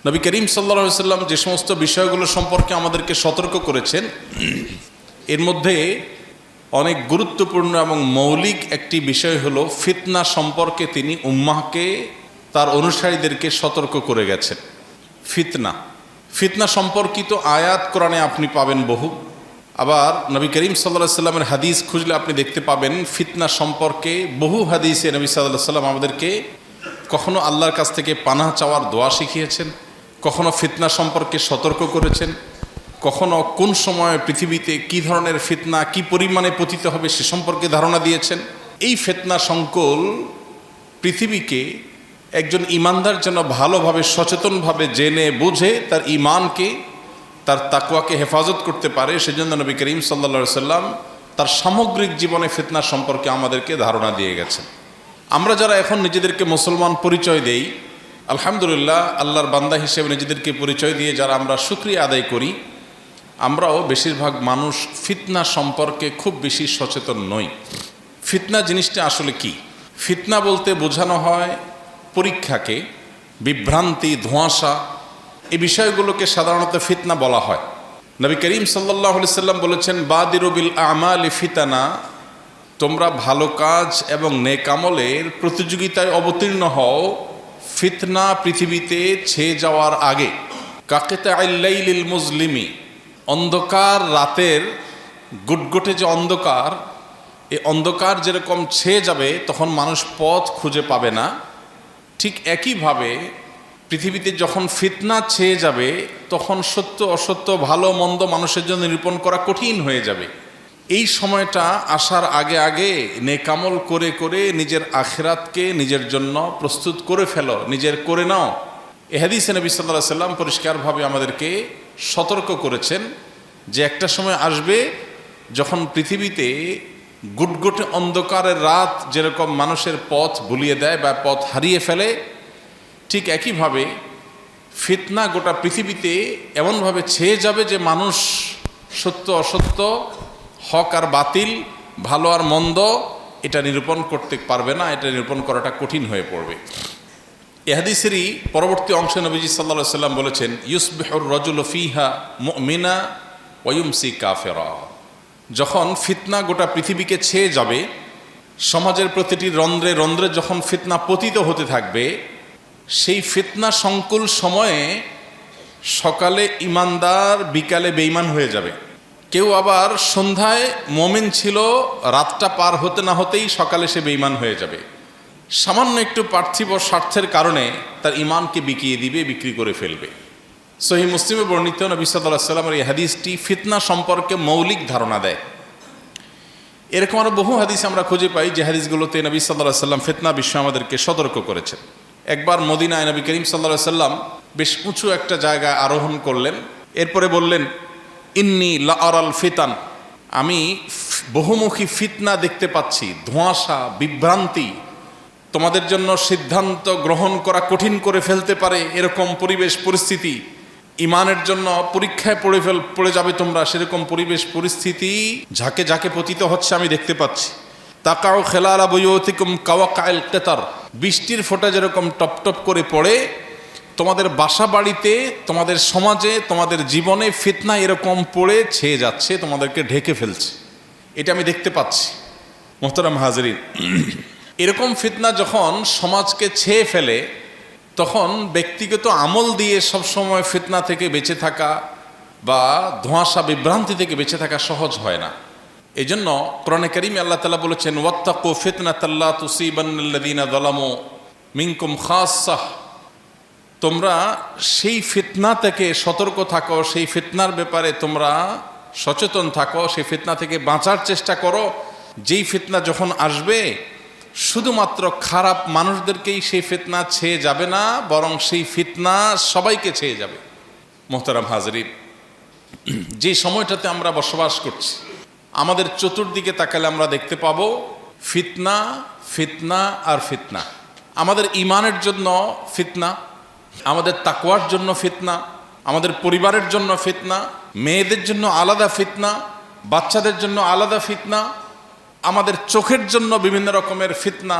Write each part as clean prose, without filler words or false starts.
নবী করিম সাল্লাল্লাহু আলাইহি সাল্লাম যে সমস্ত বিষয়গুলো সম্পর্কে আমাদেরকে সতর্ক করেছেন, এর মধ্যে অনেক গুরুত্বপূর্ণ এবং মৌলিক একটি বিষয় হলো ফিতনা সম্পর্কে তিনি উম্মাহকে, তার অনুসারীদেরকে সতর্ক করে গেছেন। ফিতনা সম্পর্কিত আয়াত কোরআনে আপনি পাবেন বহু। আবার নবী করিম সাল্লাল্লাহু আলাইহি সাল্লামের হাদিস খুঁজলে আপনি দেখতে পাবেন ফিতনা সম্পর্কে বহু হাদিসে নবী সাল্লাল্লাহু আলাইহি সাল্লাম আমাদেরকে কখনো আল্লাহর কাছ থেকে পানাহ চাওয়ার দোয়া শিখিয়েছেন, কখনো ফিতনা সম্পর্কে সতর্ক করেছেন, কখনো কোন সময় পৃথিবীতে কি ধরনের ফিতনা কি পরিমাণে পতিত হবে সে সম্পর্কে ধারণা দিয়েছেন। এই ফিতনা সংকুল পৃথিবীকে একজন ঈমানদার যেন ভালোভাবে সচেতনভাবে জেনে বুঝে তার ঈমানকে, তার তাকওয়াকে হেফাজত করতে পারে, সেজন্য নবী করিম সাল্লাল্লাহু আলাইহি সাল্লাম তার সামগ্রিক জীবনে ফিতনা সম্পর্কে আমাদেরকে ধারণা দিয়ে গেছেন। আমরা যারা এখন নিজেদেরকে মুসলমান পরিচয় দেই, আলহামদুলিল্লাহ, আল্লাহর বান্দা হিসেবে নিজেদেরকে পরিচয় দিয়ে যারা আমরা শুকরিয়া আদায় করি, আমরাও বেশিরভাগ মানুষ ফিতনা সম্পর্কে খুব বেশি সচেতন নই। ফিতনা জিনিসটা আসলে কি? ফিতনা বলতে বোঝানো হয় পরীক্ষাকে, বিভ্রান্তি, ধোঁয়াশা, এই বিষয়গুলোকে সাধারণত ফিতনা বলা হয়। নবী করিম সাল্লাল্লাহু আলাইহি সাল্লাম বলেছেন, বাদিরু বিল আমালি ফিতানা, তোমরা ভালো কাজ এবং নেক আমলের প্রতিযোগিতায় অবতীর্ণ হও ফিতনা পৃথিবীতে ছেয়ে যাওয়ার আগে। কাকিতাইল লাইলিল মুজলিমি, অন্ধকার রাতের গুটগুটে যে অন্ধকার, এই অন্ধকার যেরকম ছেয়ে যাবে তখন মানুষ পথ খুঁজে পাবে না, ঠিক একইভাবে পৃথিবীতে যখন ফিতনা ছেয়ে যাবে তখন সত্য অসত্য, ভালো মন্দ মানুষের জন্য নিরূপণ করা কঠিন হয়ে যাবে। এই সময়টা আসার আগে আগে নেকামল করে করে নিজের আখিরাতকে নিজের জন্য প্রস্তুত করে ফেলো, নিজের করে নাও। এ হাদিসে নবী সাল্লাল্লাহু আলাইহি সাল্লাম পরিষ্কারভাবে আমাদেরকে সতর্ক করেছেন যে একটা সময় আসবে যখন পৃথিবীতে গুটগুটে অন্ধকারের রাত যেরকম মানুষের পথ ভুলিয়ে দেয় বা পথ হারিয়ে ফেলে, ঠিক একইভাবে ফিতনা গোটা পৃথিবীতে এমনভাবে ছেয়ে যাবে যে মানুষ সত্য অসত্য, হক আর বাতিল, ভালো আর মন্দ এটা নিরূপণ করতে পারবে না, এটা নিরূপণ করাটা কঠিন হয়ে পড়বে। এ হাদিসেরই পরবর্তী অংশে নবীজি সাল্লাল্লাহু আলাইহি সাল্লাম বলেছেন, ইউসবিহুর রাজুলু ফিহা মুমিনা ওয়া ইউমসি কাফিরা। যখন ফিতনা গোটা পৃথিবীকে ছেয়ে যাবে, সমাজের প্রতিটি রন্ধ্রে রন্ধ্রে যখন ফিতনা পতিত হতে থাকবে, সেই ফিতনা সংকুল সময়ে সকালে ঈমানদার, বিকালে বেঈমান হয়ে যাবে। কেউ আবার সন্ধ্যায় মুমিন ছিল, রাতটা পার হতে না হতেই সকালে সে বেঈমান হয়ে যাবে। সামান্য একটু পার্থিব স্বার্থের কারণে তার ঈমানকে বিকিয়ে দিবে, বিক্রি করে ফেলবে। সহিহ মুসলিমে বর্ণিত নবী সাল্লাল্লাহু আলাইহি সাল্লামের এই হাদিসটি ফিতনা সম্পর্কে মৌলিক ধারণা দেয়। এরকম আরও বহু হাদিস আমরা খুঁজে পাই যে হাদিসগুলোতে নবী সাল্লাল্লাহু আলাইহি সাল্লাম ফিতনা বিষয়ে আমাদেরকে সতর্ক করেছেন। একবার মদিনায় নবী করিম সাল্লাল্লাহু আলাইহি সাল্লাম বেশ উঁচু একটা জায়গায় আরোহণ করলেন, এরপরে বললেন, ইন্নী লা আরাল ফিতান, আমি বহুমুখী ফিতনা দেখতে পাচ্ছি, ধোঁয়াশা, বিভ্রান্তি, তোমাদের জন্য সিদ্ধান্ত গ্রহণ করা কঠিন করে ফেলতে পারে এরকম পরিবেশ পরিস্থিতি, ঈমানের জন্য পরীক্ষায় পড়ে যাবে তোমরা, সেরকম পরিবেশ পরিস্থিতি ঝাঁকে ঝাঁকে পতিত হচ্ছে আমি দেখতে পাচ্ছি। তাকাউ খেলালা বুয়ুতিকুম কাওয়াকাইল কিতার, বৃষ্টির ফোঁটা যেরকম টপ টপ করে পড়ে, তোমাদের বাসা বাড়িতে, তোমাদের সমাজে, তোমাদের জীবনে ফিতনা এরকম পড়ে ছেয়ে যাচ্ছে, তোমাদেরকে ঢেকে ফেলছে, এটা আমি দেখতে পাচ্ছি। মোহতারাম হাজরিন, এরকম ফিতনা যখন সমাজকে ছেয়ে ফেলে তখন ব্যক্তিগত আমল দিয়ে সবসময় ফিতনা থেকে বেঁচে থাকা বা ধোঁয়াশা বিভ্রান্তি থেকে বেঁচে থাকা সহজ হয় না। এই জন্য কোরআনে কারিমে আল্লাহ তাআলা বলেছেন, ওয়াত্তাকু ফিতনাতাল লা তুসিবান্নাল্লাযীনা যালামু মিনকুম খাসসাহ, তোমরা সেই ফিতনা থেকে সতর্ক থাকো, সেই ফিতনার ব্যাপারে তোমরা সচেতন থাকো, সেই ফিতনা থেকে বাঁচার চেষ্টা করো। যেই ফিতনা যখন আসবে শুধুমাত্র খারাপ মানুষদেরকেই সেই ফিতনা ছেয়ে যাবে না, বরং সেই ফিতনা সবাইকে ছেয়ে যাবে। মোহতারাম হাজরিন, যে সময়টাতে আমরা বসবাস করছি, আমাদের চতুর্দিকে তাকালে আমরা দেখতে পাবো ফিতনা, ফিতনা আর ফিতনা। আমাদের ঈমানের জন্য ফিতনা, আমাদের তাকওয়ার জন্য ফিতনা, আমাদের পরিবারের জন্য ফিতনা, মেয়েদের জন্য আলাদা ফিতনা, বাচ্চাদের জন্য আলাদা ফিতনা, আমাদের চোখের জন্য বিভিন্ন রকমের ফিতনা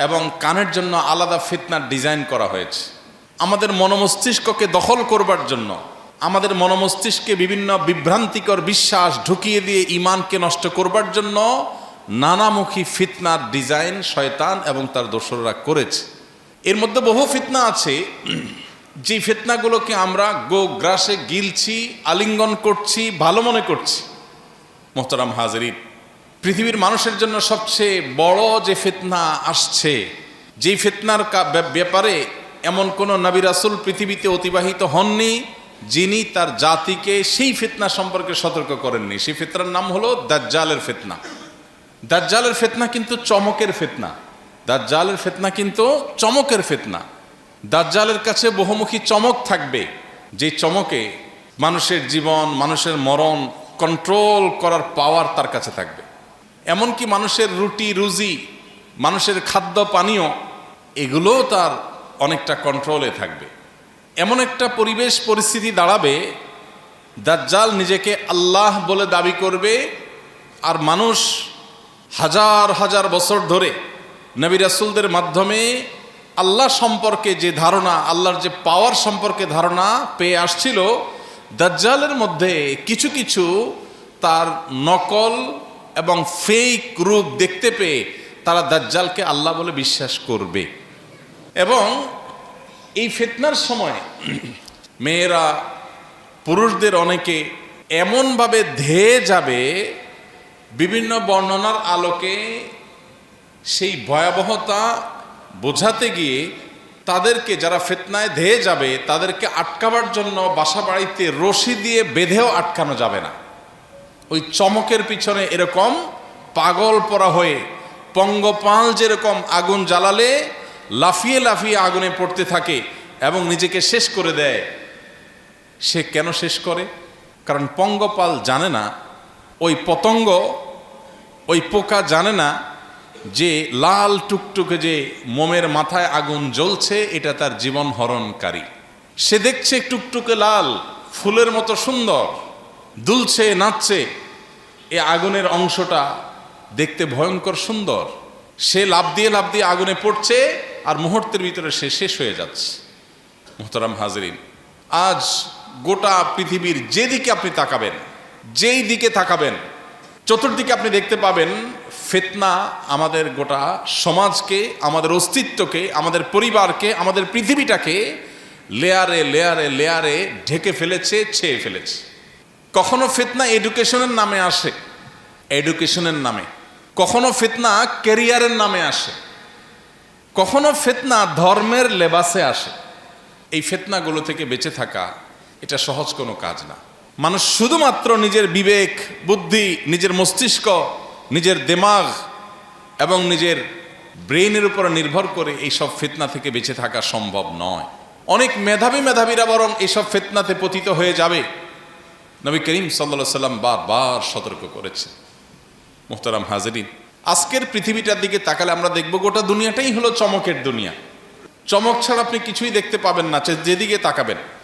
এবং কানের জন্য আলাদা ফিতনার ডিজাইন করা হয়েছে। আমাদের মনোমস্তিষ্ককে দখল করবার জন্য, আমাদের মনোমস্তিষ্কে বিভিন্ন বিভ্রান্তিকর বিশ্বাস ঢুকিয়ে দিয়ে ঈমানকে নষ্ট করবার জন্য নানামুখী ফিতনার ডিজাইন শয়তান এবং তার দোসররা করেছে। এর মধ্যে বহু ফিতনা আছে যে ফিতনাগুলোকে আমরা গ্রাসে গিলছি, আলিঙ্গন করছি, ভালো মনে করছি। মোহতারাম হাজেরিন, পৃথিবীর মানুষের জন্য সবচেয়ে বড় যে ফিতনা আসছে, যেই ফিতনার ব্যাপারে এমন কোন নবী রাসূল পৃথিবীতে অতিবাহিত হননি যিনি তার জাতিকে সেই ফিতনা সম্পর্কে সতর্ক করেননি। সেই ফিতনার নাম হলো দাজ্জালের ফিতনা। দাজ্জালের ফিতনা কিন্তু চমকের ফিতনা। দাজ্জালের ফিতনা কিন্তু চমকের ফিতনা। দাজ্জালের কাছে বহুমুখী চমক থাকবে, যে চমকে মানুষের জীবন, মানুষের মরণ কন্ট্রোল করার পাওয়ার তার কাছে থাকবে। এমনকি মানুষের রুটি রুজি, মানুষের খাদ্য পানীয়, এগুলোও তার অনেকটা কন্ট্রোলে থাকবে। এমন একটা পরিবেশ পরিস্থিতি দাঁড়াবে, দাজ্জাল নিজেকে আল্লাহ বলে দাবি করবে, আর মানুষ হাজার হাজার বছর ধরে নবী রাসূলদের মাধ্যমে আল্লাহ সম্পর্কে যে ধারণা, আল্লাহর যে পাওয়ার সম্পর্কে ধারণা পেয়ে আসছিল, দাজ্জালের মধ্যে কিছু কিছু তার নকল এবং ফেক রূপ দেখতে পেয়ে তারা দাজ্জালকে আল্লাহ বলে বিশ্বাস করবে। এবং এই ফিতনার সময় মেয়েরা, পুরুষদের অনেকে এমনভাবে ধেয়ে যাবে, বিভিন্ন বর্ণনার আলোকে সেই ভয়াবহতা বোঝাতে গিয়ে তাদেরকে, যারা ফিতনায় ধেয়ে যাবে, তাদেরকে আটকাবার জন্য বাসা বাড়িতে রশি দিয়ে বেঁধেও আটকানো যাবে না। ওই চমকের পিছনে এরকম পাগল পরা হয়ে পঙ্গপাল যেরকম আগুন জ্বালালে লাফিয়ে লাফিয়ে আগুনে পড়তে থাকে এবং নিজেকে শেষ করে দেয়। সে কেন শেষ করে? কারণ পঙ্গপাল জানে না, ওই পতঙ্গ, ওই পোকা জানে না যে লাল টুকটুকে যে মোমের মাথায় আগুন জ্বলছে এটা তার জীবন হরণকারী। সে দেখছে টুকটুকে লাল ফুলের মতো সুন্দর, দুলছে নাচছে, এ আগুনের অংশটা দেখতে ভয়ঙ্কর সুন্দর। সে লাফ দিয়ে আগুনে পড়ছে আর মুহূর্তের ভিতরে সে শেষ হয়ে যাচ্ছে। মুহতারাম হাজরিন, আজ গোটা পৃথিবীর যেদিকে আপনি তাকাবেন, যেই দিকে তাকাবেন, চতুর্দিকে আপনি দেখতে পাবেন ফিতনা আমাদের গোটা সমাজকে, আমাদের অস্তিত্বকে, আমাদের পরিবারকে, আমাদের পৃথিবীটাকে লেয়ারে লেয়ারে লেয়ারে ঢেকে ফেলেছে, ছেয়ে ফেলেছে। কখনো ফিতনা এডুকেশনের নামে আসে, এডুকেশনের নামে, কখনো ফিতনা ক্যারিয়ারের নামে আসে, কখনো ফিতনা ধর্মের লেবাসে আসে। এই ফিতনাগুলো থেকে বেঁচে থাকা এটা সহজ কোনো কাজ না। মানুষ শুধুমাত্র নিজের বিবেক বুদ্ধি, নিজের মস্তিষ্ক, নিজের দিমাগ এবং নিজের ব্রেইনের উপর নির্ভর করে এইসব ফিতনা থেকে বেঁচে থাকা সম্ভব নয়। অনেক মেধাবীরা বরং এইসব ফিতনাতে পতিত হয়ে যাবে। নবী করিম সাল্লাল্লাহু আলাইহি সাল্লাম বারবার সতর্ক করেছেন। মুহতারাম হাজরিন, আজকের পৃথিবীটার দিকে তাকালে আমরা দেখব গোটা দুনিয়াটাই হলো চমকের দুনিয়া। চমক ছাড়া আপনি কিছুই দেখতে পাবেন না, যেদিকে তাকাবেন।